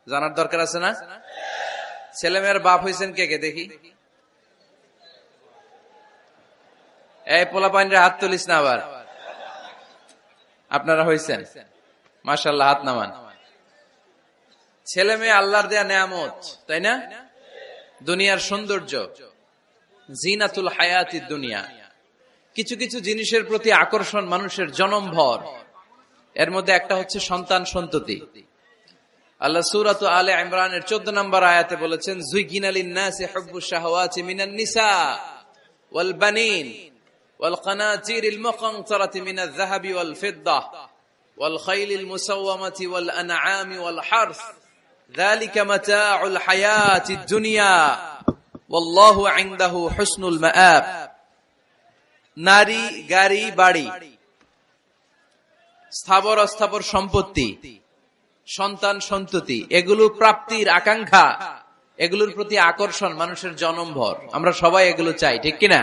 জানার দরকার আছে না? ছেলে মেয়ের বাপ হয়েছেন কে কে দেখি? এই পোলাপাইনরা হাত তুলিস না আবার। আপনারা হয়েছেন, মাশাআল্লাহ, হাত নামান। ছেলে মেয়ে আল্লাহর দেয়া নেয়ামত, তাই না? দুনিয়ার সৌন্দর্য, জিনাতুল হায়াতিদ দুনিয়া। কিছু কিছু জিনিসের প্রতি আকর্ষণ মানুষের জনমভর। এর মধ্যে একটা হচ্ছে সন্তান সন্ততি। আল্লাহ সূরাত আলে ইমরানের 14 নম্বর আয়াতে বলেছেন, যুয়িনা লিন-নাসি হুব্বুশ শাহাওয়াতি মিনান নিসা ওয়াল বানিন ওয়াল কানাতিরিল মুকানতারাতি মিনাজ যাহাবি ওয়াল ফিদ্দাহ ওয়াল খাইলিল মুসাওয়ামাতি ওয়াল আনআমি ওয়াল হারস যালিকা মাতাউল হায়াতিদ দুনিয়া ওয়াল্লাহু ইনদাহু হুসনুল মাআব। নারী, গাড়ি, বাড়ি, স্থাবর অস্থাবর সম্পত্তি, সন্তান সন্ততি, এগুলো প্রাপ্তির আকাঙ্ক্ষা, এগুলোর প্রতি আকর্ষণ মানুষের জনমভর। আমরা সবাই এগুলো চাই, ঠিক কিনা?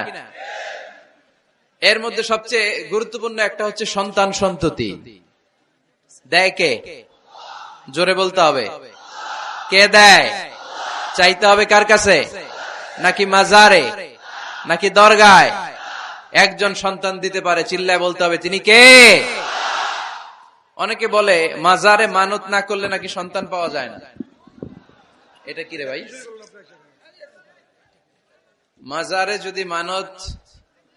এর মধ্যে সবচেয়ে গুরুত্বপূর্ণ একটা হচ্ছে সন্তান সন্ততি। দেয় কে? জোরে বলতে হবে, কে দেয়? চাইতে হবে কার কাছে? নাকি মাজারে, নাকি দরগায়? একজন সন্তান দিতে পারে, চিল্লায় বলতে হবে তিনি কে? অনেকে বলে মাজারে মানত না করলে নাকি সন্তান পাওয়া যায় না। এটা কি রে ভাই? মাজারে যদি মানত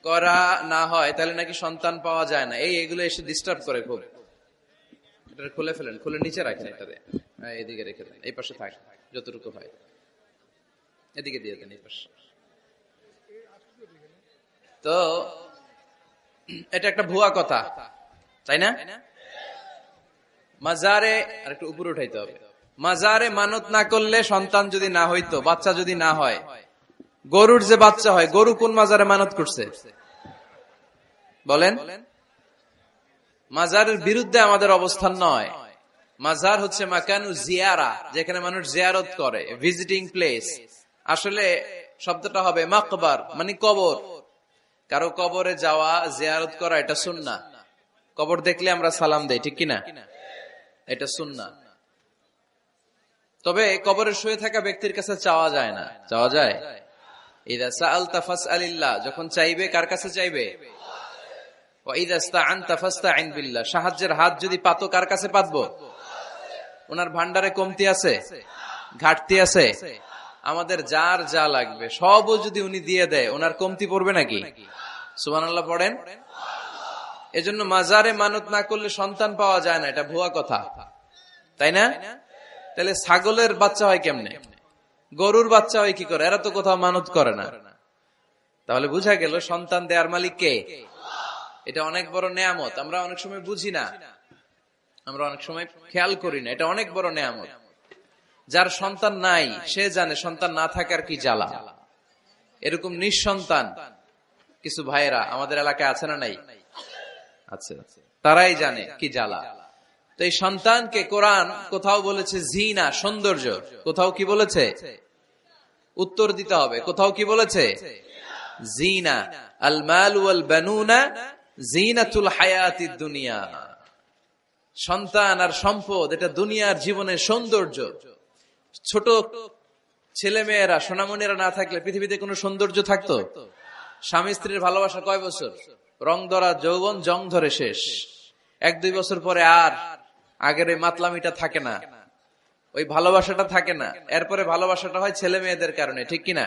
করা না হয় তাহলে নাকি সন্তান পাওয়া যায় না। এগুলো এসে ডিস্টার্ব করে খুব। এটা খুলে ফেলেন, খুলে নিচে রাখেন, এটাতে এদিকে রেখে দেন, এই পাশে থাক যতটুকু হয়, এদিকে দিয়ে দেন এই পাশে। তো এটা একটা ভুয়া কথা, তাই না? মাজারে আর একটু উপরে উঠাইতে হবে। মাজারে মানত না করলে সন্তান যদি না হইতো, বাচ্চা যদি না হয়, গরুর যে বাচ্চা হয়, গরু কোন মাজারে মানত করছে বলেন? মাজারের বিরুদ্ধে আমাদের অবস্থান নয়। মাজার হচ্ছে মাকানু জিয়ারা, যেখানে মানুষ জিয়ারত করে, ভিজিটিং প্লেস। আসলে শব্দটা হবে মাকবার, মানে কবর। কারো কবরে যাওয়া, জিয়ারত করা, এটা সুন্নাহ। কবর দেখলে আমরা সালাম দেই, ঠিক কিনা? এটা সুন্নাহ। তবে কবরে শুয়ে থাকা ব্যক্তির কাছে চাওয়া যায় না। চাওয়া যায়? ইযা সাআলতা ফাসআলিল্লাহ, যখন চাইবে কার কাছে চাইবে? ওয়া ইযা ইসতাআনতা ফাসতাইন বিল্লাহ, সাহায্যের হাত যদি পাতো কার কাছে পাতবো? ওনার ভান্ডারে কমতি আছে, ঘাটতি আছে, আমাদের যার যা লাগবে সবও যদি উনি দিয়ে দেয়, ওনার কমতি পড়বে নাকি? সুবহানাল্লাহ পড়েন। এজন্য মাজারে মানত না করলে সন্তান পাওয়া যায় না, এটা ভুয়া কথা, তাই না? তাহলে ছাগলের বাচ্চা হয় কেমনে? গরুর বাচ্চা হয় কি করে? এরা তো কোথাও মানত করে না। তাহলে বুঝা গেল সন্তান দেয়ার মালিক কে? এটা অনেক বড় নেয়ামত। আমরা অনেক সময় বুঝি না, আমরা অনেক সময় খেয়াল করি না। এটা অনেক বড় নেয়ামত। যার সন্তান নাই সে জানে সন্তান না থাকার কি জ্বালা। এরকম নিঃসন্তান কিছু ভাইয়েরা আমাদের এলাকায় আছে না নাই? আছে। তারাই জানে কি জ্বালা। তো এই সন্তানকে কোরআন কোথাও বলেছে জিনা, সৌন্দর্য, কোথাও কি বলেছে? উত্তর দিতে হবে। কোথাও কি বলেছে? জিনা। আল মাল ওয়াল বানুনা জিনাতুল হায়াতিদ দুনিয়া। সন্তান আর সম্পদ এটা দুনিয়ার জীবনের সৌন্দর্য। ছোট ছেলে মেয়েরা, সোনামণিরা না থাকলে পৃথিবীতে কোনো সৌন্দর্য থাকতো? স্বামী স্ত্রীর ভালোবাসা কয় বছর? রং ধরা যৌবন, জং ধরে শেষ। 1-2 বছর পরে আর আগের ওই মাতলামিটা থাকে না, ওই ভালোবাসাটা থাকে না। এরপরে ভালোবাসাটা হয় ছেলে মেয়েদের কারণে, ঠিক কিনা?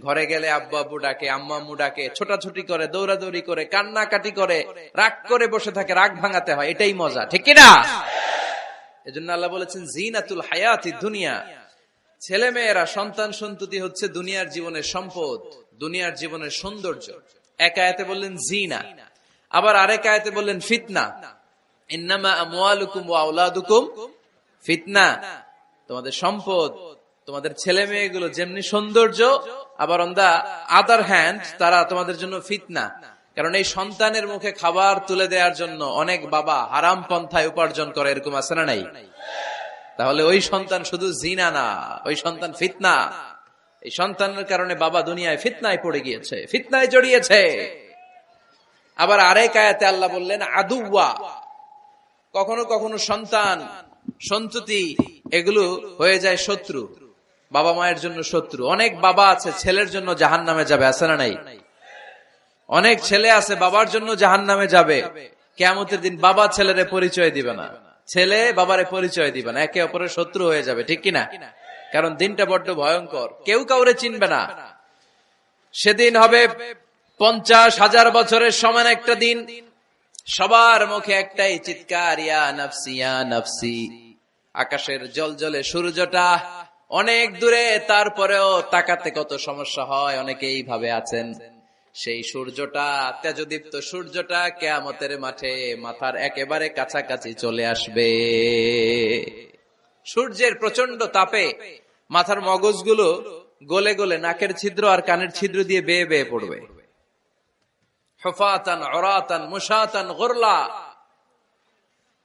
ঘরে গেলে আব্বু আব্বু ডাকে, আম্মা আম্মু ডাকে, ছোটাছুটি করে, দৌড়াদৌড়ি করে, কান্নাকাটি করে, রাগ করে বসে থাকে, রাগ ভাঙাতে হয়, এটাই মজা, ঠিক কিনা? এজন্য আল্লাহ বলেছেন জিনাতুল হায়াতিদ দুনিয়া। ছেলে মেয়েরা, সন্তান সন্ততি হচ্ছে দুনিয়ার জীবনের সম্পদ, দুনিয়ার জীবনের সৌন্দর্য। এক আয়াতে বললেন জিনা, আবার আরেক আয়াতে বললেন ফিতনা। ইন্নামা আমওয়ালুকুম ওয়া আওলাদুকুম ফিতনা। তোমাদের সম্পদ, তোমাদের ছেলে মেয়েগুলো যেমনি সৌন্দর্য, আবার অন দা আদার হ্যান্ড তারা তোমাদের জন্য ফিতনা। কারণ এই সন্তানের মুখে খাবার তুলে দেওয়ার জন্য অনেক বাবা হারাম পন্থায় উপার্জন করে, এরকম আছে না নাই? তাহলে ওই সন্তান শুধু জিনা না, ওই সন্তান ফিতনা। এই সন্তানের কারণে বাবা দুনিয়ায় ফিতনায় পড়ে গিয়েছে, ফিতনায় জড়িয়েছে। আবার আরেক আয়াতে আল্লাহ বললেন আদুওয়া। কখনো কখনো সন্তান সন্ততি এগুলো হয়ে যায় শত্রু, বাবা মায়ের জন্য শত্রু। অনেক বাবা আছে ছেলের জন্য জাহান্নামে যাবে, আছে না নাই? অনেক ছেলে আছে বাবার জন্য জাহান্নামে যাবে। কিয়ামতের দিন বাবা ছেলেরে পরিচয় দিবে না, ছেলে বাবারে পরিচয় দিবে না, একে অপরের শত্রু হয়ে যাবে, ঠিক কিনা? কারণ দিনটা বড্ড ভয়ঙ্কর, কেউ কাউরে চিনবে না। সেদিন হবে 50,000 বছরের সমান একটা দিন। সবার মুখে একটাই চিৎকার, ইয়া নাফসি ইয়া নাফসি। আকাশের জলজলে সূর্যটা অনেক দূরে, তারপরেও তাকাতে কত সমস্যা হয়, অনেকেই ভাবে আছেন। সেই সূর্যটা, তেজদীপ্ত সূর্যটা কিয়ামতের মাঠে মাথার একেবারে কাছাকাছি চলে আসবে। সূর্যের প্রচন্ড তাপে মাথার মগজগুলো গলে গলে নাকের ছিদ্র আর কানের ছিদ্র দিয়ে বেয়ে বেয়ে পড়বে। হুফাতান উরাতান মুশাতান গুরলা,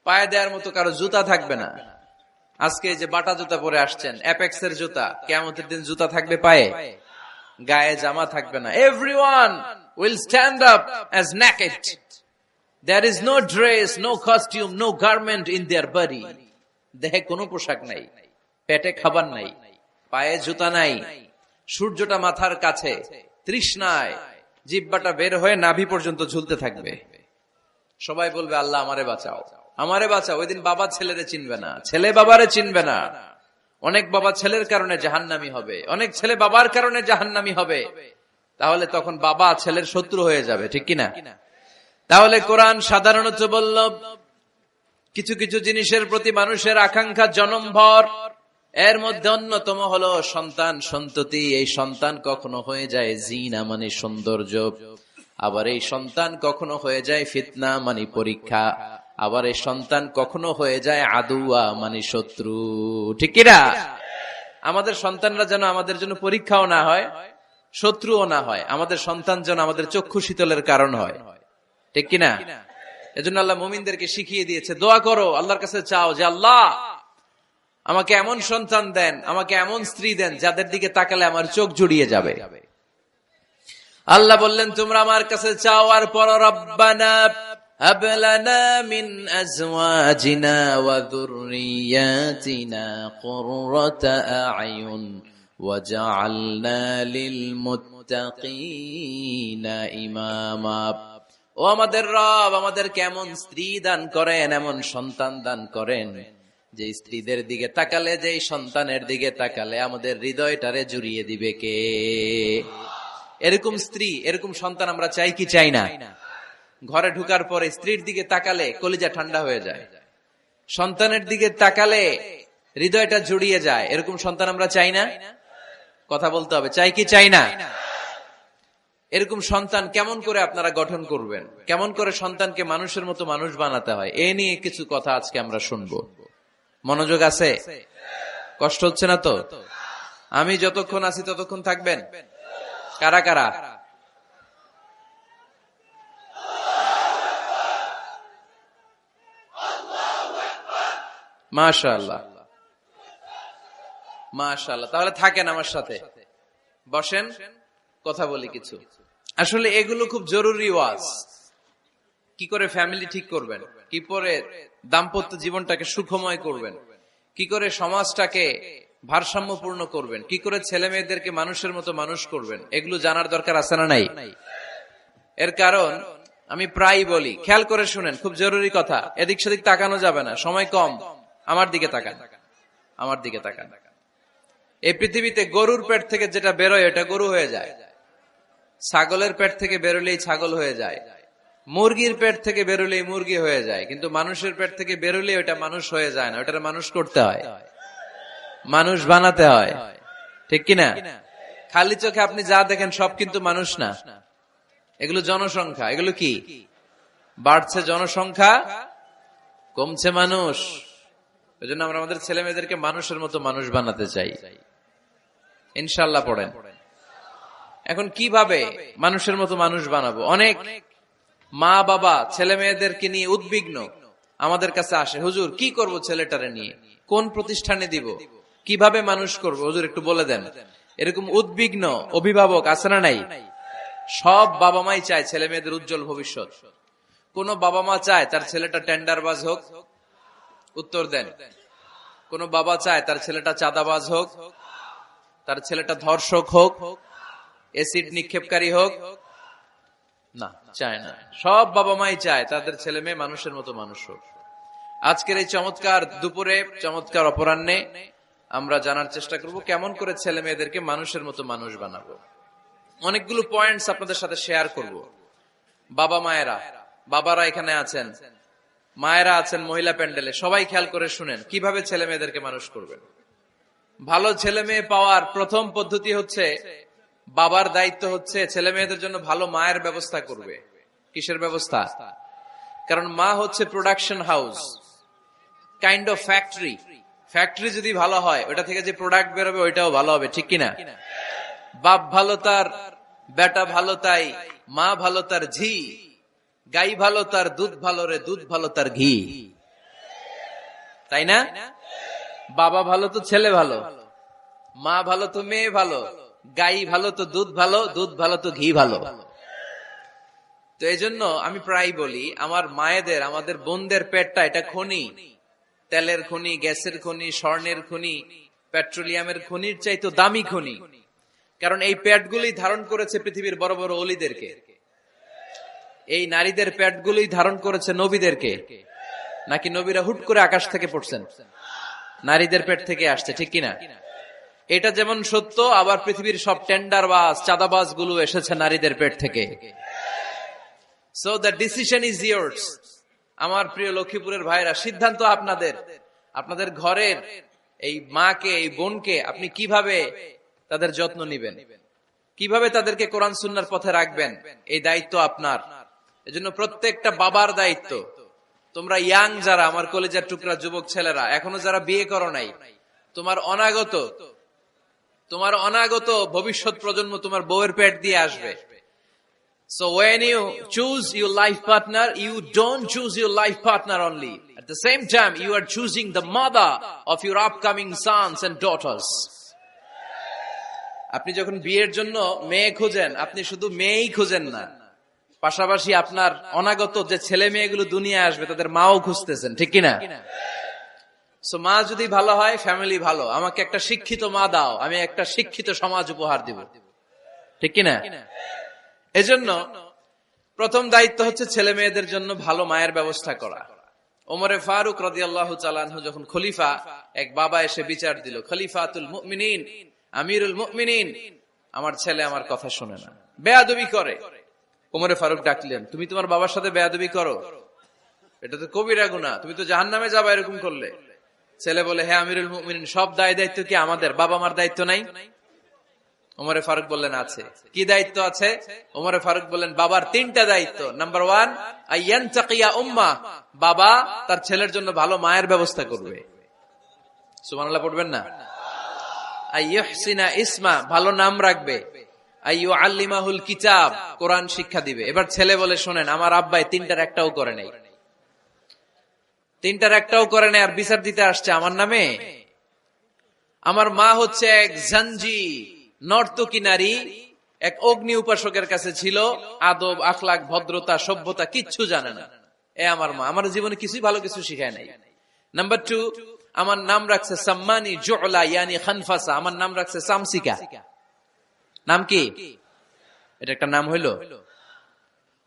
পায়ে দেওয়ার মতো কারো জুতা থাকবে না। আজকে যে বাটা জুতা পরে আসছেন, অ্যাপেক্সের জুতা, কিয়ামতের দিন জুতা থাকবে পায়ে, গায়ে জামা থাকবে না। Everyone will stand up as naked. There is no dress, no costume, no garment in their body. দেহে কোনো পোশাক নাই, পেটে খাবার নাই, পায়ে জুতা নাই, সূর্যটা মাথার কাছে, তৃষ্ণায় জিহ্বাটা বের হয়ে নাভি পর্যন্ত ঝুলতে থাকবে। সবাই বলবে, আল্লাহ আমারে বাঁচাও, আমারে বাঁচাও। ওই দিন বাবা ছেলেরে চিনবে না, ছেলে বাবারে চিনবে না। অনেক বাবা ছেলের কারণে জাহান্নামী হবে, অনেক ছেলে বাবার কারণে জাহান্নামী হবে। তাহলে তখন বাবা ছেলের শত্রু হয়ে যাবে, ঠিক কিনা? তাহলে কোরআন সাধারণত বলল, কিছু কিছু জিনিসের প্রতি মানুষের আকাঙ্ক্ষা জনমভর। এর মধ্যে অন্যতম হলো সন্তান সন্ততি। এই সন্তান কখনো হয়ে যায় জিনা মানে সৌন্দর্য, আবার এই সন্তান কখনো হয়ে যায় ফিতনা মানে পরীক্ষা, আবার এই সন্তান কখনো হয়ে যায় আদুয়া মানে শত্রু, ঠিক কিনা? আমাদের সন্তানরা যেন আমাদের জন্য পরীক্ষাও না হয়, শত্রুও না হয়। আমাদের সন্তান যেন আমাদের চক্ষু শীতলের কারণ হয়, ঠিক কিনা? এজন্য আল্লাহ মুমিনদেরকে শিখিয়ে দিয়েছে, দোয়া করো, আল্লাহর কাছে চাও যে আল্লাহ আমাকে এমন সন্তান দেন, আমাকে এমন স্ত্রী দেন যাদের দিকে তাকালে আমার চোখ জুড়িয়ে যাবে। আল্লাহ বললেন, তোমরা আমার কাছে চাও আর পড়ো, রব্বানা হাব লানা মিন আজওয়াজিনা ওয়া যুররিয়াতিনা কুররাতা আ'য়ুন ওয়াজআলনা লিল মুত্তাকিনা ইমামা। ও আমাদের রব, আমাদেরকে এমন স্ত্রী দান করেন, এমন সন্তান দান করেন যে স্ত্রীদের দিকে তাকালে, যে সন্তানের দিকে তাকালে আমাদের হৃদয়টারে জুড়িয়ে দিবে কে? এরকম স্ত্রী, এরকম সন্তান আমরা চাই কি চাই না? ঘরে ঢুকার পরে স্ত্রীর দিকে তাকালে কলিজা ঠান্ডা হয়ে যায়, সন্তানের দিকে তাকালে হৃদয়টা জুড়িয়ে যায়। এরকম সন্তান আমরা চাই না? কথা বলতে হবে, চাই কি চাই না? এরকম সন্তান কেমন করে আপনারা গঠন করবেন, কেমন করে সন্তানকে মানুষের মতো মানুষ বানাতে হয়, এ নিয়ে কিছু কথা আজকে আমরা শুনবো। মনোযোগ আছে? কষ্ট হচ্ছে না তো? আমি যতক্ষণ আছি ততক্ষণ থাকবেন? কারা কারা? মাশাআল্লাহ, মাশাআল্লাহ। তাহলে থাকেন আমার সাথে, বসেন, কথা বলি কিছু। আসলে এগুলো খুব জরুরি ওয়াজ। কি করে ফ্যামিলি ঠিক করবেন, কি করে দাম্পত্য জীবনটাকে সুখময় করবেন, কি করে সমাজটাকে ভারসাম্যপূর্ণ করবেন, কি করে ছেলে মেয়েদেরকে মানুষের মতো মানুষ করবেন, এগুলো জানার দরকার আছে না নাই? এর কারণ আমি প্রায় বলি, খেয়াল করে শুনেন, খুব জরুরি কথা, এদিক সেদিক তাকানো যাবে না, সময় কম। আমার দিকে তাকান, আমার দিকে তাকান। এই পৃথিবীতে গরুর পেট থেকে যেটা বেরোয় এটা গরু হয়ে যায়, ছাগলের পেট থেকে বেরোলেই ছাগল হয়ে যায়, মুরগির পেট থেকে বেরোলেই মুরগি হয়ে যায়, কিন্তু মানুষের পেট থেকে বেরোলেই ওটা মানুষ হয়ে যায় না, ওটা মানুষ করতে হয়, মানুষ বানাতে হয়, ঠিক কিনা? খালি চোখে আপনি যা দেখেন সব কিন্তু মানুষ না, এগুলো জনসংখ্যা। এগুলো কি? বাড়ছে জনসংখ্যা, কমছে মানুষ। এই জন্য আমরা আমাদের ছেলে মেয়েদেরকে মানুষের মতো মানুষ বানাতে চাই, ইনশাআল্লাহ। পড়েন। এখন কিভাবে মানুষের মতো মানুষ বানাবো? অনেক মা বাবা ছেলে মেয়েদেরকে নিয়ে উদ্বিগ্ন, আমাদের কাছে আসে, হুজুর কি করব ছেলেটারে নিয়ে, কোন প্রতিষ্ঠানে দিব, কিভাবে মানুষ করব, হুজুর একটু বলে দেন। এরকম উদ্বিগ্ন অভিভাবক আছে না নাই? সব বাবা মাই চায় ছেলে মেয়েদের উজ্জ্বল ভবিষ্যৎ। কোন বাবা মা চায় তার ছেলেটা টেন্ডারবাজ হোক? উত্তর দেন। কোন বাবা চায় তার ছেলেটা চাঁদাবাজ হোক, তার ছেলেটা ধর্ষক হোক, এসিড নিক্ষেপকারী হোক? না, চায় না। সব বাবা মাই চায় তাদের ছেলে মেয়ে মানুষের মতো মানুষ হোক। আজকের এই চমৎকার দুপুরে, চমৎকার অপরাহ্নে আমরা জানার চেষ্টা করব কেমন করে ছেলে মেয়েদেরকে মানুষের মতো মানুষ বানাবো। অনেকগুলো পয়েন্টস আপনাদের সাথে শেয়ার করব। বাবা মায়েরা, বাবারা এখানে আছেন, মায়েরা আছেন মহিলা প্যান্ডেলে, সবাই খেয়াল করে শুনেন কিভাবে ছেলে মেয়েদেরকে মানুষ করবেন। ভালো ছেলে মেয়ে পাওয়ার প্রথম পদ্ধতি হচ্ছে, বাবার দায়িত্ব হচ্ছে ছেলে মেয়েদের জন্য ভালো মায়ের ব্যবস্থা করবে। কিসের ব্যবস্থা? কারণ মা হচ্ছে production house, kind of factory. Factory যদি ভালো হয়, ওটা থেকে যে প্রোডাক্ট বেরোবে ওইটাও ভালো হবে, ঠিক কিনা? বাপ ভালো তার বেটা ভালো তাই, মা ভালো তার ঝি, গাই ভালো তার দুধ ভালো রে, দুধ ভালো তার ঘি, তাই না? বাবা ভালো তো ছেলে ভালো, মা ভালো তো মেয়ে ভালো, গাই ভালো তো দুধ ভালো, দুধ ভালো তো ঘি ভালো। তো এই জন্য আমি প্রায় বলি, আমার মায়েদের, আমাদের বোনদের পেটটা এটা খনি, তেলের খনি, গ্যাসের খনি, স্বর্ণের খনি, পেট্রোলিয়ামের খনির চাইতো দামি খনি। কারণ এই পেটগুলি ধারণ করেছে পৃথিবীর বড় বড় অলিদেরকে, এই নারীদের পেটগুলি ধারণ করেছে নবীদেরকে। নাকি নবীরা হুট করে আকাশ থেকে পড়ছেন? নারীদের পেট থেকে আসছে, ঠিক কিনা? এটা যেমন সত্য, আবার পৃথিবীর সব টেন্ডারবাজ, চাঁদাবাজ গুলো এসেছে নারীদের পেট থেকে। So the decision is years. আমার প্রিয় লক্ষ্মীপুরের ভাইরা, সিদ্ধান্ত আপনাদের। আপনাদের ঘরের এই মাকে, এই বোনকে আপনি কিভাবে তাদের যত্ন নিবেন, কিভাবে তাদেরকে কোরআন সুন্নাহর পথে রাখবেন, এই দায়িত্ব আপনার। এজন্য প্রত্যেকটা বাবার দায়িত্ব। তোমরা ইয়াং যারা, আমার কলেজের টুকরা যুবক ছেলেরা, এখনো যারা বিয়ে করো নাই, তোমার অনাগত ভবিষ্যৎ প্রজন্ম তোমার বউয়ের পেট দিয়ে আসবে। So when you choose your life partner, you don't choose your life partner only. At the same time, you are choosing the mother of your upcoming sons and daughters. আপনি যখন বিয়ের জন্য মেয়ে খুঁজেন, আপনি শুধু মেয়েই খুঁজেন না, পাশাপাশি আপনার অনাগত যে ছেলে মেয়েগুলো দুনিয়ায় আসবে তাদের মাও খুঁজতেছেন, ঠিক কিনা? সো মা যদি ভালো হয়, ফ্যামিলি ভালো। আমাকে একটা শিক্ষিত মা দাও, আমি একটা শিক্ষিত সমাজ উপহার দিব, ঠিক কিনা? এজন্য প্রথম দায়িত্ব হচ্ছে ছেলে মেয়েদের জন্য ভালো মায়ের ব্যবস্থা করা। ওমরে ফারুক রাদিয়াল্লাহু তাআলা আনহু যখন খলিফা, এক বাবা এসে বিচার দিল, খলিফাতুল মুমিনিন, আমিরুল মুমিনিন, আমার ছেলে আমার কথা শুনে না, বেয়াদবি করে। ওমরে ফারুক ডাকলেন, তুমি তোমার বাবার সাথে বেয়াদবি করো? এটা তো কবিরা গুনাহ, তুমি তো জাহান্নামে যাবে এরকম করলে। ছেলে বলে, হ্যাঁ আমিরুল মুমিনিন, সব দায়িত্ব কি আমাদের? বাবা মার দায়িত্ব নাই? ওমরে ফারুক বললেন, আছে। কি দায়িত্ব আছে? ওমরে ফারুক বললেন, বাবার তিনটা দায়িত্ব। নাম্বার 1, আইয়ানতাকিয়া উম্মাহ, বাবা তার ছেলের জন্য ভালো মায়ের ব্যবস্থা করবে। সুবহানাল্লাহ পড়বেন না? আইয়ুহসিনা ইসমা, ভালো নাম রাখবে। আইয়ুআল্লিমাহুল কিতাব, কোরআন শিক্ষা দিবে। এবার ছেলে বলে, শোনেন, আমার আব্বাই তিনটার একটাও করে নাই, তিনটার একটাও করে নাই, আর বিচার দিতে আসছে আমার নামে। আমার মা হচ্ছে এক জাঞ্জি, নর্তকী নারী, এক অগ্নি উপাসকের কাছে ছিল, আদব, আখলাক, ভদ্রতা, সভ্যতা কিচ্ছু জানে না। এ আমার মা, আমার জীবনে কিছুই ভালো কিছু শিখায় নাই। নাম্বার 2, আমার নাম রাখছে সাম্মানি জুলা, ইয়ানি খানফাসা, আমার নাম রাখছে সামসিকা। নাম কি? এটা একটা নাম হইল?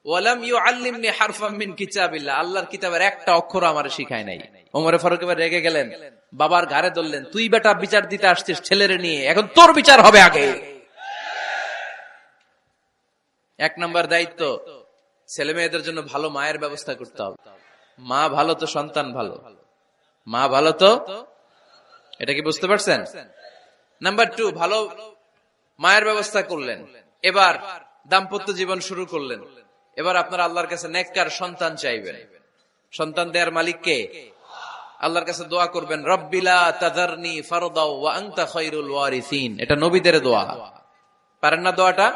ওয়ালাম ইউআল্লিমনি হারফাম মিন কিতাবিল্লাহ, আল্লাহর কিতাবের একটা অক্ষর আমারে শিখায় নাই। ওমরে ফারুক এবার রেগে গেলেন, বাবার ঘাড়ে ধরলেন, তুই বেটা বিচার দিতে আসছিস ছেলেরে নিয়ে, এখন তোর বিচার হবে আগে। এক নাম্বার দায়িত্ব, ছেলে মেয়েদের জন্য ভালো মায়ের ব্যবস্থা করতে হবে। মা ভালো তো সন্তান ভালো, মা ভালো তো, এটা কি বুঝতে পারছেন? নাম্বার 2, ভালো মায়ের ব্যবস্থা করলেন, এবার দাম্পত্য জীবন শুরু করলেন। এবার আপনারা আল্লাহর কাছে নেককার সন্তান চাইবেন। সন্তান দেয়ার মালিক কে? আল্লাহর কাছে দোয়া করবেন, রব্বিলা তাযারনি ফারদাও ওয়া আনতা খায়রুল ওয়ারিসিন। এটা নবীদের দোয়া, পারেন না দোয়াটা?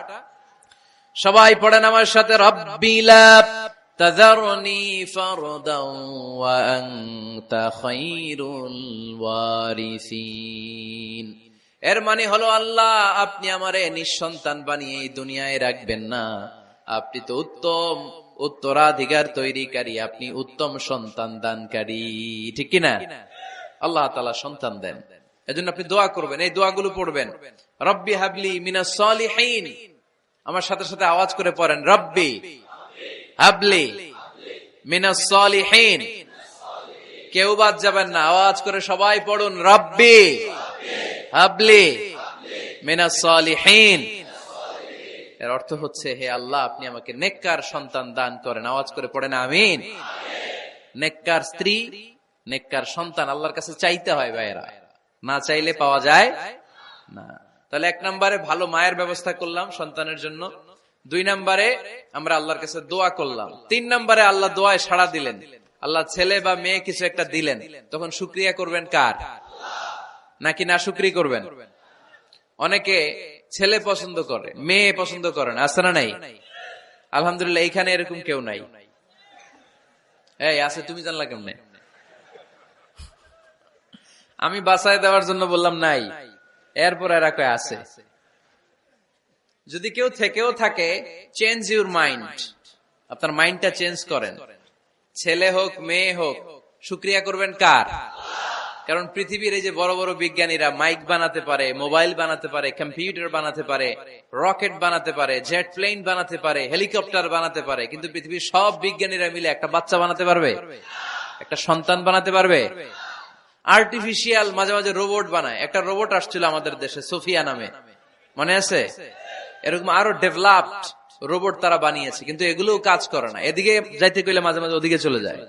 সবাই পড়েন আমার সাথে, রব্বিলা তাযারনি ফারদাও ওয়া আনতা খায়রুল ওয়ারিসিন। এর মানে হলো, আল্লাহ আপনি আমারে নিঃসন্তান বানিয়ে এই দুনিয়ায় রাখবেন না, আপনি তো উত্তম উত্তরাধিকার তৈরিকারী, আপনি উত্তম সন্তান দানকারী, ঠিক কিনা? আল্লাহ তাআলা সন্তান দেন। এজন্য আপনি দোয়া করবেন, এই দোয়াগুলো পড়বেন। রব্বি হাবলি মিনাস সালিহিন, আমার সাথে সাথে আওয়াজ করে পড়েন, রব্বি হাবলি মিনাস সালিহিন। কেউ বাদ যাবেন না, আওয়াজ করে সবাই পড়ুন, রব্বি হাবলি মিনাস সালিহিন। এর অর্থ হচ্ছে, হে আল্লাহ, আপনি আমাকে নেককার সন্তান দান করেন। আওয়াজ করে পড়েন আমিন। নেককার স্ত্রী, নেককার সন্তান আল্লাহর কাছে চাইতে হয় ভাইয়েরা, না চাইলে পাওয়া যায় না। তাহলে 1 নম্বরে ভালো মায়ের ব্যবস্থা করলাম সন্তানের জন্য, 2 নম্বরে আমরা আল্লাহর কাছে দোয়া করলাম, 3 নম্বরে আল্লাহ দোয়ায় সাড়া দিলেন, আল্লাহ ছেলে বা মেয়ে কিছু একটা দিলেন, তখন শুকরিয়া করবেন কার? নাকি না শুকরি করবেন? অনেকে ছেলে পছন্দ করে, মেয়ে পছন্দ করেন, আছে না নাই? আলহামদুলিল্লাহ এইখানে এরকম কেউ নাই। এই আছে, তুমি জানলা কেমনে? আমি বাঁচায় দেওয়ার জন্য বললাম নাই, এরপর এরা কয় আছে। যদি কেউ থেকেও থাকে, চেঞ্জ ইউর মাইন্ড, আপনার মাইন্ডটা চেঞ্জ করেন। ছেলে হোক মেয়ে হোক, শুকরিয়া করবেন কার? কারণ পৃথিবীর এই যে বড় বড় বিজ্ঞানীরা মাইক বানাতে পারে, মোবাইল বানাতে পারে, কম্পিউটার বানাতে পারে, রকেট বানাতে পারে, জেট প্লেন বানাতে পারে, হেলিকপ্টার বানাতে পারে, কিন্তু পৃথিবীর সব বিজ্ঞানীরা মিলে একটা বাচ্চা বানাতে পারবে? একটা সন্তান বানাতে পারবে? আর্টিফিশিয়াল মাঝে মাঝে রোবট বানায়। একটা রোবট আসছিল আমাদের দেশে, সোফিয়া নামে, মনে আছে? এরকম আরো ডেভেলপড রোবট তারা বানিয়েছে, কিন্তু এগুলো কাজ করে না। এদিকে যাইতে কইলে মাঝে মাঝে ওদিকে চলে যায়।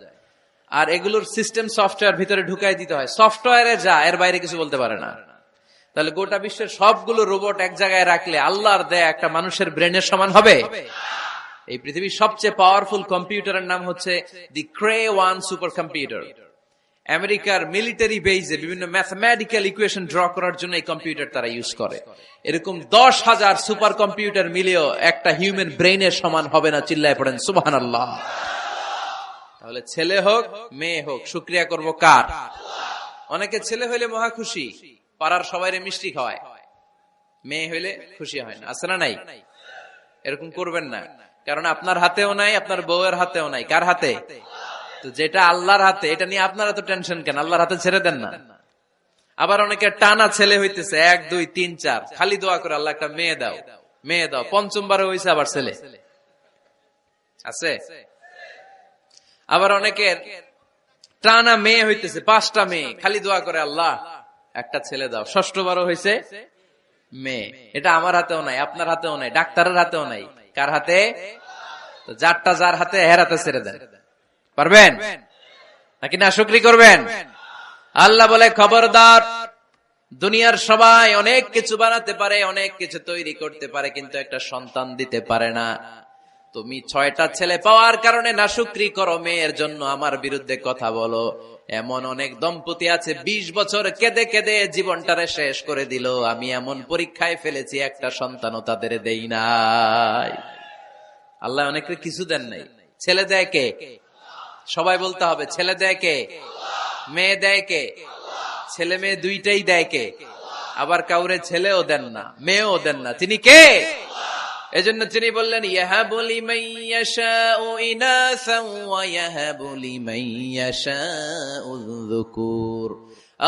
আর এগুলোর সিস্টেম সফটওয়্যার ভিতরে ঢুকাই দিতে হয়, সফটওয়্যারে যা, এর বাইরে কিছু বলতে পারে না। তাহলে গোটা বিশ্বের সবগুলো রোবট এক জায়গায় রাখলে আল্লাহর দেয়া একটা মানুষের ব্রেনের সমান হবে? এই পৃথিবীর সবচেয়ে পাওয়ারফুল কম্পিউটারের নাম হচ্ছে দি ক্রে 1 সুপার কম্পিউটার। আমেরিকার মিলিটারি বেজে বিভিন্ন ম্যাথমেটিক্যাল ইকুয়েশন ড্র করার জন্য এই কম্পিউটার তারা ইউজ করে। এরকম 10,000 সুপার কম্পিউটার মিলেও একটা হিউম্যান ব্রেইনের সমান হবে না। চিল্লায় পড়েন সুবহানাল্লাহ। তাহলে ছেলে হোক মেয়ে হোক, শুকরিয়া করব কার? অনেকে ছেলে হইলে মহা খুশি, পাড়ার সবাইরে মিষ্টি খাওয়ায়, মেয়ে হইলে খুশি হয় না, আছে না নাই? এরকম করবেন না, কারণ আপনার হাতেও নাই, আপনার বউয়ের হাতেও নাই। কার হাতে? তো যেটা আল্লাহর হাতে, এটা নিয়ে আপনারা তো টেনশন কেন? আল্লাহর হাতে ছেড়ে দেন না। আবার অনেকে টানা ছেলে হইতেছে, 1 2 3 4, খালি দোয়া করে আল্লাহ একটা মেয়ে দাও, মেয়ে দাও। 5ম হয়েছে আবার ছেলে আছে। আবার অনেকের টানা মেয়ে হইতেছে, 5টা মেয়ে, খালি দোয়া করে আল্লাহ একটা ছেলে দাও। 6বার হয়েছে মেয়ে। এটা আমার হাতেও নাই, আপনার হাতেও নাই, ডাক্তারের হাতেও নাই। কার হাতে? তো যারটা যার হাতে, এর হাতে ছেড়ে দেন। পারবেন নাকি না শুকরি করবেন? আল্লাহ বলে, খবরদার, দুনিয়ার সবাই অনেক কিছু বানাতে পারে, অনেক কিছু তৈরি করতে পারে, কিন্তু একটা সন্তান দিতে পারে না। তুমি 6টা ছেলে পাওয়ার কারণে না শুকরি করো, মেয়ের জন্য আমার বিরুদ্ধে কথা বলো। এমন অনেক দম্পতি আছে 20 বছর কেঁদে কেঁদে জীবনটারে শেষ করে দিল। আমি এমন পরীক্ষায় ফেলেছি, একটা সন্তানও তাদের দেই নাই। আল্লাহ অনেকে কিছু দেন নাই। ছেলে দেয় কে? সবাই বলতে হবে, ছেলে দেয় কে? মেয়ে দেয় কে? ছেলে মেয়ে দুইটাই দেয় কে? আবার কাউরে ছেলেও দেন না, মেয়েও দেন না, তিনি কে? এজন্য তিনি বললেন, ইয়াহাবু লিমান ইয়াশাউ ইনাসান ওয়া ইয়াহাবু লিমান ইয়াশাউ যুকুর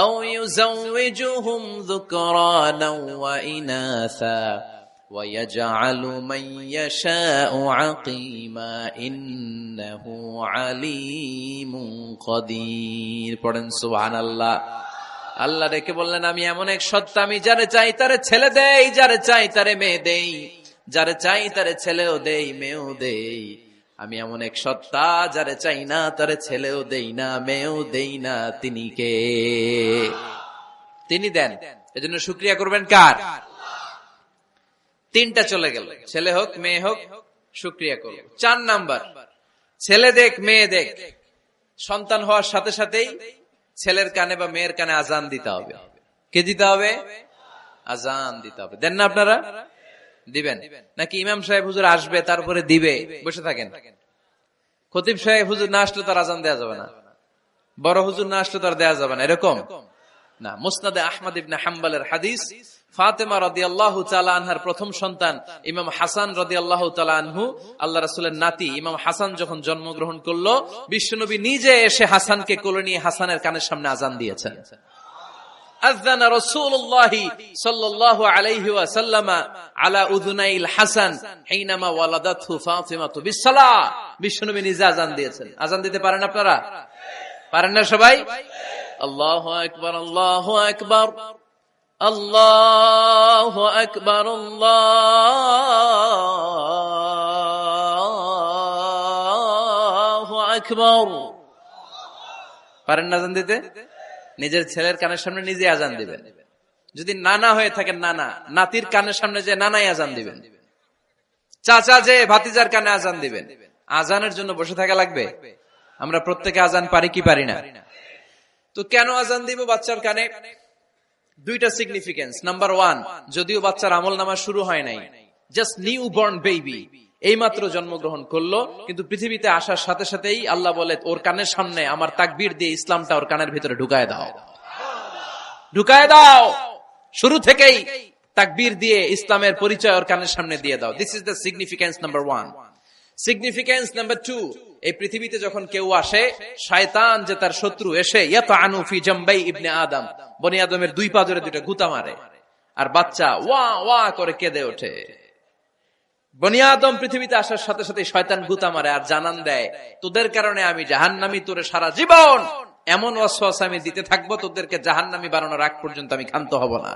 আও ইউযাওয়িজুহুম যুকরানান ওয়া ইনাসা ওয়া ইয়াজআলু মান ইয়াশাউ আকীমা ইন্নাহু আলীমুন কাদির। পড়েন সুবহানাল্লাহ। আল্লাহ রেখে বললেন, আমি এমন এক সত্তা, আমি যারে চাই তারে ছেলে দেই, যারে চাই তারে মেয়ে দেই, যারে চাই তারে ছেলেও দেই, মেয়েও দেই। আমি এমন এক সত্তা, যারে চাই না তারে ছেলেও দেই না, মেয়েও দেই না। তিনি কে? তিনি দেন। এজন্য শুকরিয়া করবেন কার? 3টা চলে গেল, ছেলে হোক মেয়ে হোক, শুকরিয়া করব। 4 নাম্বার, ছেলে দেখ মেয়ে দেখ, সন্তান হওয়ার সাথে সাথেই ছেলের কানে বা মেয়ের কানে আজান দিতে হবে। কে দিতে হবে? আজান দিতে হবে। দেন না আপনারা? দিবেন নাকি ইমাম সাহেব হুজুর আসবে তারপরে দিবে, বসে থাকেন? খতিব সাহেব হুজুর না আসলে তার আজান দেওয়া যাবে না, বড় হুজুর না আসলে তার দেওয়া যাবে না, এরকম না। মুসনাদে আহমদ ইবনে হাম্বলের হাদিস, ফাতেমা রাদিয়াল্লাহু তাআলা আনহার প্রথম সন্তান ইমাম হাসান রাদিয়াল্লাহু তাআলা আনহু, আল্লাহ রাসূলের নাতি ইমাম হাসান যখন জন্মগ্রহণ করলো, বিশ্বনবী নিজে এসে হাসানকে কোলে নিয়ে হাসানের কানের সামনে আযান দিয়েছেন। আযানা রাসূলুল্লাহি সাল্লাল্লাহু আলাইহি ওয়াসাল্লাম আলা উযুনাইল হাসান হিনামা ওয়ালাদাতহু ফাতিমাতু বিসসালাহ। বিশ্বনবী নিজে আযান দিয়েছেন। আযান দিতে পারেন আপনারা? পারেন না সবাই? আল্লাহু আকবার, আল্লাহু আকবার, আল্লাহু আকবার, আল্লাহু আকবার। পারেন না আযান দিতে? নিজের ছেলের কানের সামনে নিজে আযান দিবেন। যদি নানা হয়ে থাকেন, নানা নাতির কানের সামনে যে নানাই আযান দিবেন, চাচা যে ভাতিজার কানে আযান দিবেন। আযানের জন্য বসে থাকা লাগবে? আমরা প্রত্যেকে আযান পারি কি পারি না? তো কেন আযান দিব বাচ্চার কানে? দুইটা সিগনিফিকেন্স। নাম্বার ওয়ান, যদিও বাচ্চার আমলনামা শুরু হয় নাই, জাস্ট নিউ বর্ন বেবি, এইমাত্র জন্মগ্রহণ করলো, কিন্তু পৃথিবীতে আসার সাথে সাথেই আল্লাহ বলে ওর কানের সামনে আমার তাকবীর দিয়ে ইসলামটা ওর কানের ভিতরে ঢুকায় দাও, ঢুকায় দাও। শুরু থেকেই তাকবীর দিয়ে ইসলামের পরিচয় ওর কানের সামনে দিয়ে দাও। This is the significance number one. Significance number two, এই পৃথিবীতে যখন কেউ আসে, শয়তান যে তার শত্রু এসে ইয়াতানু ফি জামবাই ইবনে আদম, বনি আদমের দুই পা ধরে দুইটা গুতা মারে, আর বাচ্চা ওয়া ওয়া করে কেঁদে ওঠে। বনি আদম পৃথিবীতে আসার সাথে সাথে শয়তান গুতা মারে আর জানান দেয়, তোদের কারণে আমি জাহান্নামী, তোরে সারা জীবন এমন ওয়াসওয়াসা আমি দিতে থাকবো, তোদেরকে জাহান্নামী বানানোর আগ পর্যন্ত আমি ক্ষান্ত হব না।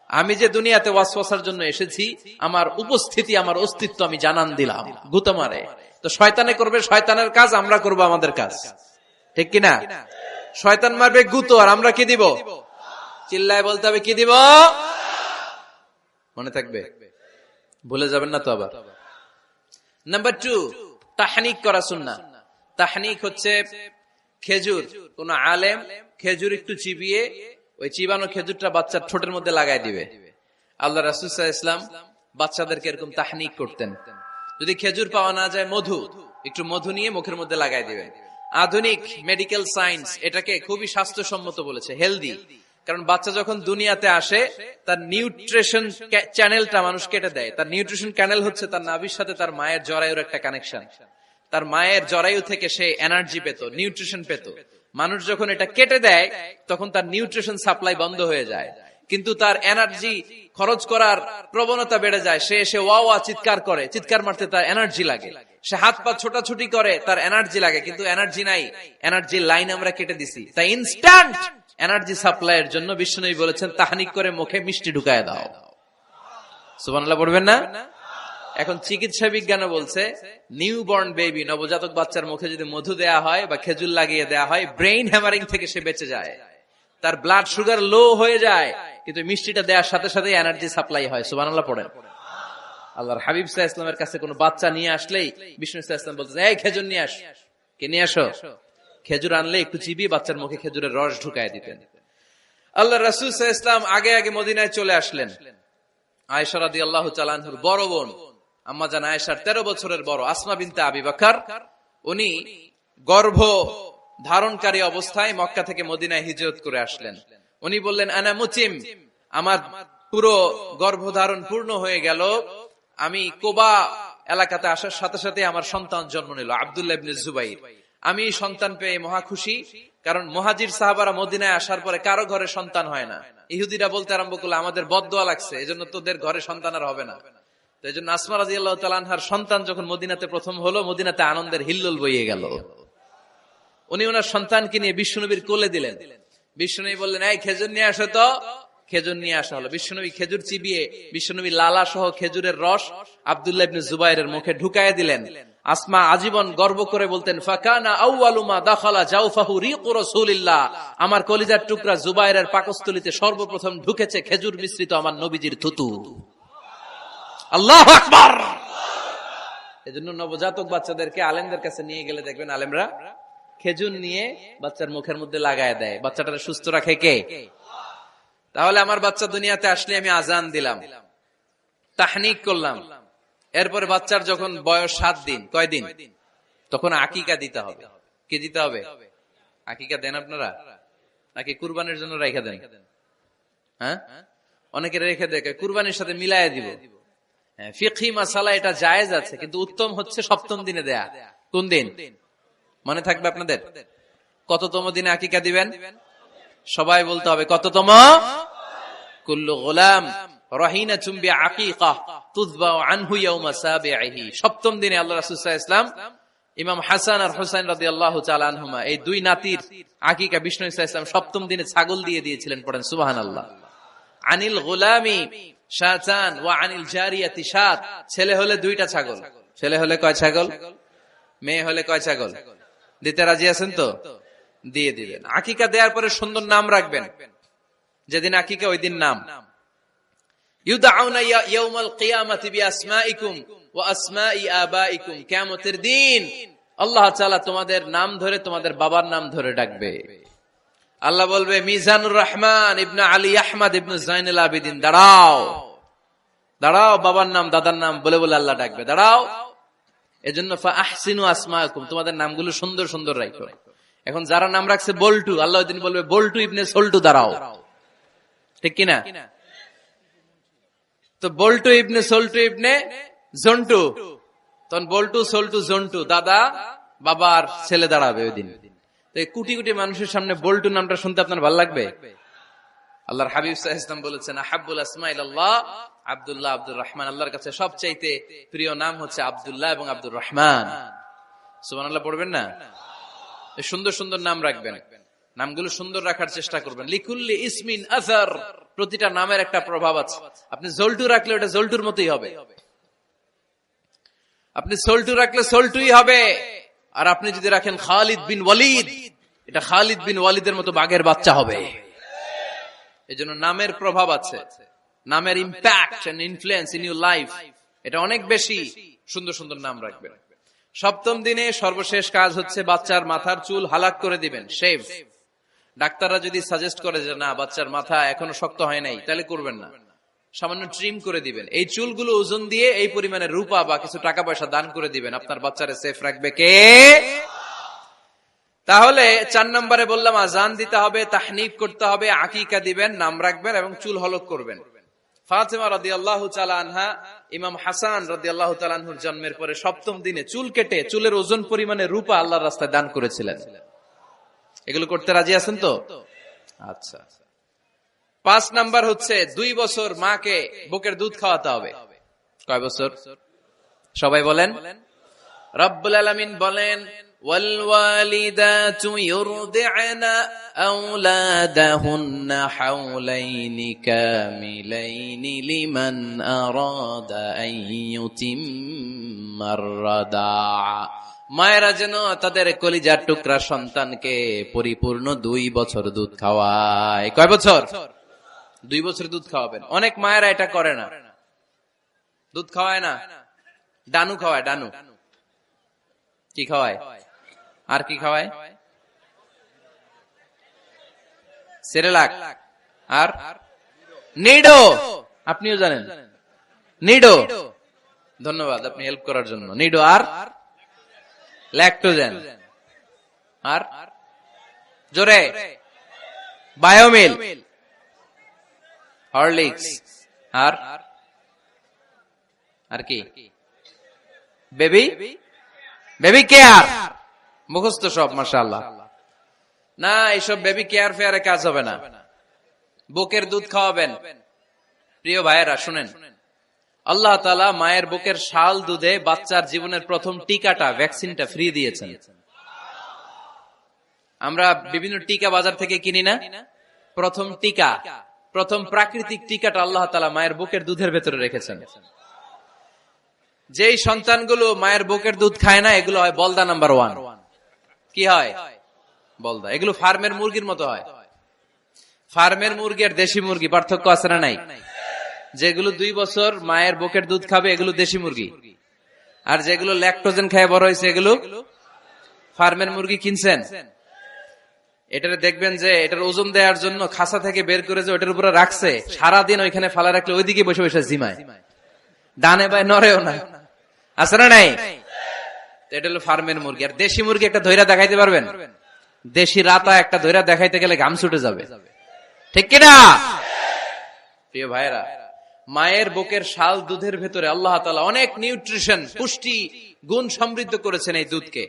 আমি যে দুনিয়াতে ওয়াসওয়াসার জন্য এসেছি, আমার উপস্থিতি, আমার অস্তিত্ব আমি জানান দিলাম। গুতা মারে। তো শয়তানে করবে শয়তানের কাজ, আমরা করব আমাদের কাজ, ঠিক কিনা? শয়তান মারবে গুতো, আর আমরা কি দিব? চিল্লায় বলতে হবে কি দিব? মনে থাকবে, ভুলে যাবেন না তো আবার। নাম্বার টু, তাহনিক করা সুন্নাহ। তাহনিক হচ্ছে খেজুর, কোন আলেম খেজুর একটু চিবিয়ে ওই চিবানো খেজুরটা বাচ্চার ঠোঁটের মধ্যে লাগাই দিবে। আল্লাহ রাসূল সাল্লাল্লাহু আলাইহি ওয়াসাল্লাম বাচ্চাদেরকে এরকম তাহনিক করতেন। যদি খেজুর পাওয়া না যায়, মধু, একটু মধু নিয়ে মুখের মধ্যে লাগাই দিবেন। আধুনিক মেডিকেল সায়েন্স এটাকে খুবই স্বাস্থ্যসম্মত বলেছে, হেলদি। কারণ বাচ্চা যখন দুনিয়াতে আসে, তার নিউট্রিশন চ্যানেলটা মানুষ কেটে দেয়। তার নিউট্রিশন চ্যানেল হচ্ছে তার নাভির সাথে তার মায়ের জরায়ুর একটা কানেকশন। তার মায়ের জরায়ু থেকে সে এনার্জি পেত, নিউট্রিশন পেত। মানুষ যখন এটা কেটে দেয়, তখন তার নিউট্রিশন সাপ্লাই বন্ধ হয়ে যায়, কিন্তু তার এনার্জি খরচ করার প্রবণতা বেড়ে যায়। সে এসে ওয়া ওয়া চিৎকার করে, চিৎকার মারতে তার এনার্জি লাগে। সে হাত পা ছোটাছুটি করে, তার এনার্জি লাগে, কিন্তু এনার্জি নাই, এনার্জি লাইন আমরা কেটে দিছি। তাই ইনস্ট্যান্ট এনার্জি সাপ্লাইয়ের জন্য বিশ্বনবী বলেছেন, তাহনিক করে মুখে মিষ্টি ঢুকায় দাও। সুবহানাল্লাহ পড়বেন না? এখন চিকিৎসা বিজ্ঞানে বলছে, নিউ বর্ন বেবি, নবজাতক বাচ্চার মুখে যদি মধু দেয়া হয় বা খেজুর লাগিয়ে দেয়া হয়, ব্রেইন হ্যামারিং থেকে সে বেঁচে যায়। তার ব্লাড সুগার লো হয়ে যায়, কিন্তু মিষ্টিটা দেওয়ার সাথে সাথে এনার্জি সাপ্লাই হয়। সুবহানাল্লাহ পড়েন। আল্লাহর হাবিব সাল্লাল্লাহু আলাইহি ওয়াসাল্লামের কাছে কোনো বাচ্চা নিয়ে আসলেই বিষ্ণু সাল্লাল্লাহু আলাইহি ওয়াসাল্লাম বলতেন, এই খেজুর নিয়ে আস। কে নিয়ে আসো? খেজুর আনলে একটু চিবিয়ে বাচ্চার মুখে খেজুরের রস ঢুকায় দিতেন। আল্লাহ রাসূল সাল্লাল্লাহু আলাইহি ওয়াসাল্লাম আগে আগে মদিনায় চলে আসলেন। আয়েশা রাদিয়াল্লাহু তাআলা আনহার বড় বোন, আম্মা জান আয়েশার 13 বছরের বড়, আসমা বিনতে আবি বকর, উনি গর্ভ ধারণকারী অবস্থায় মক্কা থেকে মদিনায় হিজরত করে আসলেন। উনি বললেন, আনা মুতিম, আমার পুরো গর্ভধারণ পূর্ণ হয়ে গেল, আমি কোবা এলাকাতে আসার সাথে সাথে আমার সন্তান জন্ম নিল, আব্দুল্লাহ ইবনে জুবাইর। আমি সন্তান পেয়ে মহা খুশি, কারণ মুহাজির সাহাবারা মদিনায় আসার পরে কারো ঘরে সন্তান হয় না। ইহুদিরা বলতে আরম্ভ করলো, আমাদের বদদোয়া লাগছে, এজন্য তোদের ঘরে সন্তান আর হবে না। তো এই জন্য আসমা রাদিয়াল্লাহু তাআলা আনহার সন্তান যখন মদিনাতে প্রথম হলো, মদিনাতে আনন্দের হিল্লোল বইয়ে গেল। উনি ওনার সন্তানকে নিয়ে বিশ্বনবীর কোলে দিলেন। বিশ্বনবী বললেন, এই খেজুর নিয়ে আসো তো। খেজুর নিয়ে আসা হলো। বিশ্বনবী খেজুর চিবিয়ে বিশ্বনবী লালা সহ খেজুরের রস আব্দুল্লাহ ইবনে জুবাইরের মুখে ঢুকায় দিলেন। আসমা আজীবন গর্ব করে বলতেন, ফাকানা আউয়ালু মা দাখালা জাওফাহু রিকু রাসূলিল্লাহ, আমার কলিজার টুকরা জুবাইরের পাকস্থলীতে সর্বপ্রথম ঢুকেছে খেজুর মিশ্রিত আমার নবীজির থুতু। আল্লাহু আকবার। এজন্য নবজাতক বাচ্চাদেরকে আলেমদের কাছে নিয়ে গেলে দেখবেন আলেমরা খেজুর নিয়ে বাচ্চার মুখের মধ্যে লাগায় দেয়। বাচ্চাটাকে সুস্থ রাখে কে? তাহলে আমার বাচ্চা দুনিয়াতে আসলে আমি আজান দিলাম, তাহনিক করলাম, এরপরে বাচ্চার যখন বয়স 7 দিন, কয়দিন, তখন আকিকা দিতে হবে। কি দিতে হবে? আকিকা দেন আপনারা নাকি কুরবানির জন্য রাইখা দেন? হ্যাঁ, অনেকে রেখে দেখে কুরবানির সাথে মিলাইয়া দিব। ফিকহি মাসালা এটা জায়েজ আছে, কিন্তু উত্তম হচ্ছে সপ্তম দিনে দেয়া। কোন দিন মনে থাকবে আপনাদের? কততম দিনে আকিকা দিবেন? সবাই বলতে হবে কততম? কুল্লু গোলাম রহিনাতুম বিআকিকা তুযবাউ আনহু ইয়াওমা সাবিহি। সপ্তম দিনে আল্লাহ রাসূল সাল্লাল্লাহু আলাইহি ওয়াসাল্লাম ইমাম হাসান আর হুসাইন রাদিয়াল্লাহু তাআলা আনহুমা এই দুই নাতির আকিকা বিষ্ণু সাল্লাল্লাহু আলাইহি ওয়াসাল্লাম সপ্তম দিনে ছাগল দিয়ে দিয়েছিলেন। পড়েন সুবহানাল্লাহ। আনিল গোলামি শাতান ওয়া আনিল জারিয়াতি শাত। ছেলে হলে দুইটা ছাগল। ছেলে হলে কয় ছাগল? মেয়ে হলে কয় ছাগল? দিতে রাজি আছেন তো? দিয়ে দিবেন। আকিকা দেওয়ার পরে সুন্দর নাম রাখবেন। যেদিন আকিকা ওই দিন নাম। ইউদাউনা ইয়াউমাল কিয়ামাতি বিআসমাইকুম ওয়া আসমাই আবাইকুম। কিয়ামতের দিন আল্লাহ তাআলা তোমাদের নাম ধরে তোমাদের বাবার নাম ধরে ডাকবে। আল্লাহ বলবে মিজানুর রহমান ইবনে আলী আহমদ ইবনে জাইনুল আবেদিন, দাঁড়াও দাঁড়াও, বাবার নাম দাদার নাম বলে বলে আল্লাহ ডাকবে, দাঁড়াও। এজন্য ফাআহসিনু আসমাকুম, তোমাদের নামগুলো সুন্দর সুন্দর রাখো। এখন যারা নাম রাখছে বল্টু, আল্লাহ ওই দিন বলবে বল্টু ইবনে সল্টু, দাঁড়াও। ঠিক কিনা? তো বল্টু ইবনে সল্টু ইবনে জন্টু, তখন বল্টু সল্টু জন্টু, দাদা বাবার ছেলে দাঁড়াবে ওই দিন। তো এই কোটি কোটি মানুষের সামনে বল্টু নামটা শুনতে আপনার ভালো লাগবে? আল্লাহর হাবিব সাল্লাল্লাহু আলাইহি ওয়াসাল্লাম বলেছেন আহাব্বুল আসমা ইলাল্লাহ আব্দুল্লাহ আব্দুর রহমান। আল্লাহর কাছে সবচাইতে প্রিয় নাম হচ্ছে আব্দুল্লাহ এবং আব্দুর রহমান। সুবহানাল্লাহ পড়বেন না? সুন্দর সুন্দর নাম রাখবেন, নামগুলো সুন্দর রাখার চেষ্টা করবেন। লিকুল্লি ইসমিন আসার, প্রতিটা নামের একটা প্রভাব আছে। আপনি জল্টু রাখলে ওটা জল্টুর মতোই হবে, আপনি সল্টু রাখলে সল্টুই হবে। আর আপনি যদি রাখেন খালিদ বিন ওয়ালিদ, এটা খালিদ বিন ওয়ালিদের মতো বাঘের বাচ্চা হবে। এই জন্য নামের প্রভাব আছে, নামের impact and influence in your life এটা অনেক বেশি। সুন্দর সুন্দর নাম রাখবেন। সপ্তম দিনে সর্বশেষ কাজ হচ্ছে বাচ্চার মাথার চুল হালাক করে দিবেন, শেভ। ডাক্তাররা যদি সাজেস্ট করে যে না বাচ্চার মাথা এখনো শক্ত হয় নাই, তাহলে করবেন না, সামান্য ট্রিম করে দিবেন। এই চুলগুলো ওজন দিয়ে এই পরিমাণে রূপা বা কিছু টাকা পয়সা দান করে দিবেন। আপনার বাচ্চারে সেফ রাখবে কে? তাহলে 4 নম্বরে বললাম আজান দিতে হবে, তাহনিক করতে হবে, আকিকা দিবেন, নাম রাখবেন এবং চুল হলক করবেন। ফাতেমা রাদিয়াল্লাহু তাআলা আনহা ইমাম হাসান রাদিয়াল্লাহু তাআলা আনহুর জন্মের পরে সপ্তম দিনে চুল কেটে চুলের ওজন পরিমাণে রূপা আল্লাহর রাস্তায় দান করেছিলেন। এগুলো করতে রাজি আছেন তো? আচ্ছা। 5 নাম্বার হচ্ছে 2 বছর মাকে বুকের দুধ খাওয়াতে হবে। কয় বছর? সবাই বলেন। রব্বুল আলামিন বলেন ওয়াল ওয়ালিদাতু ইউরদি'না আওলাদাহুন্না হাওলাইনি কামিলাইনি লিমান আরাদা আন ইউতিম্মার রাদা'a। মায়েরা যেন তাদের কলিজার টুকরা সন্তানকে পরিপূর্ণ 2 বছর দুধ খাওয়ায়। কয় বছর? 2 বছর দুধ খাওয়াবেন। অনেক মায়েরা এটা করে না, দুধ খাওয়ায় না, ডানু খাওয়ায়। ডানু কি খাওয়ায়? আর কি খাওয়ায়? সেরেলাক আর নিডো। আপনিও জানেন নিডো? ধন্যবাদ আপনি হেল্প করার জন্য। নিডো আর ল্যাকটোজেন আর জোরে বায়োমিল, হরলিক্স আর কি বেবি কেয়ার। মুখস্থ সব মাশাআল্লাহ। না এইসব বেবি কেয়ার ফেয়ারে কাজ হবে না। বুকের দুধ খাওয়াবেন। প্রিয় ভাইয়েরা শুনেন, আল্লাহ তাআলা মায়ের বুকের শাল দুধে বাচ্চার জীবনের প্রথম টিকাটা, ভ্যাকসিনটা ফ্রি দিয়েছেন। আমরা বিভিন্ন টিকা বাজার থেকে কিনি না? প্রথম টিকা, প্রথম প্রাকৃতিক টিকাটা আল্লাহ তাআলা মায়ের বুকের দুধের ভেতরে রেখেছেন। যেই সন্তানগুলো মায়ের বুকের দুধ খায় না, এগুলো হয় বলদা নাম্বার 1। কি হয়? বলদা। এগুলো ফার্মের মুরগির মতো হয়। ফার্মের মুরগি আর দেশি মুরগি পার্থক্য আছে না নাই? যেগুলো 2 বছর মায়ের বুকের দুধ খাবে এগুলো দেশি মুরগি, আর যেগুলো ল্যাকটোজেন খায় বড় হয়েছে এগুলো ফার্মের মুরগি। কিনছেন? এটারে দেখবেন যে এটার ওজন দেওয়ার জন্য খাসা থেকে বের করে যে ওটার উপরে রাখছে, সারাদিন ওইখানে ফালা রাখলে ওইদিকে বসে বসে জিমায়, ডানে বাই নড়েও না। আছে না নাই? এটা হলো ফার্মের মুরগি। আর দেশি মুরগি একটা ধৈরা দেখাইতে পারবেন? দেশি রাতা একটা ধৈরা দেখাইতে গেলে ঘাম ছুটে যাবে, ঠিক কিনা? প্রিয় ভাইরা, মায়ের বুকের শাল দুধের ভেতরে আল্লাহ তাআলা অনেক নিউট্রিশন, পুষ্টি গুণ সমৃদ্ধ করেছেন এই দুধকে।